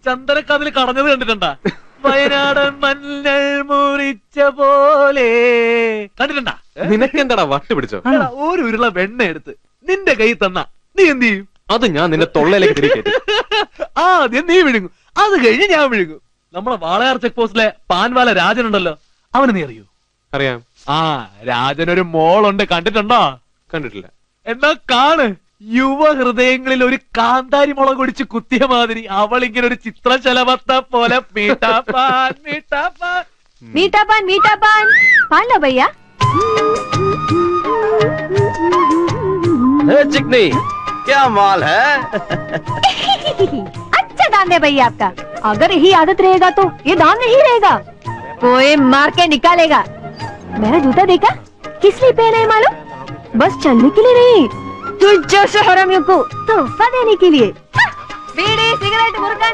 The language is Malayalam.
ചന്ദനക്കാതിൽ കടഞ്ഞത് കണ്ടിട്ടുണ്ടാ? വയനാടൻ മഞ്ഞൾ മുറിച്ച പോലെ കണ്ടിട്ടുണ്ടാ? നിനക്കെന്താടാ വട്ട് പിടിച്ചോ? ഒരു ഉരുള വെണ്ണ എടുത്ത് നിന്റെ കൈ തന്ന നീ എന്ത് ചെയ്യും? അത് ഞാൻ നിന്റെ തൊള്ളയിലേക്ക് തിരികെ ആദ്യം നീ വിഴുങ്ങും, അത് കഴിഞ്ഞ് ഞാൻ വിഴുങ്ങും. നമ്മളെ വാളയാർ ചെക്ക് പോസ്റ്റിലെ പാൻവാല രാജനുണ്ടല്ലോ, അവന് നീ അറിയൂ? അറിയാം. രാജനൊരു മോളുണ്ട്, കണ്ടിട്ടുണ്ടോ? കണ്ടിട്ടില്ല. എന്നാ കാണ്. യുവ ഹൃദയങ്ങളിൽ ഒരു കാന്താരി മുളക് ഒടിച്ച് കുത്തിയ മാതിരി അവൾ ഇങ്ങനെ ഒരു ചിത്രശലഭത്ത പോലെ മീട്ടാപ്പാൻ മീട്ടാപ്പാൻ മീട്ടാപ്പാൻ മീട്ടാപ്പാൻ പാൻ लो भैया। चिकनी क्या माल है? अच्छा दान है भैया आपका। अगर यही आदत रहेगा तो ये दान नहीं रहेगा, कोई मार के निकालेगा। मेरा जूता देखा किस लिए पहना है मालूम? बस चलने के लिए नहीं, तुझ जैसे हरामियों को तोहफा देने के लिए। बीड़ी सिगरेट मुर्गा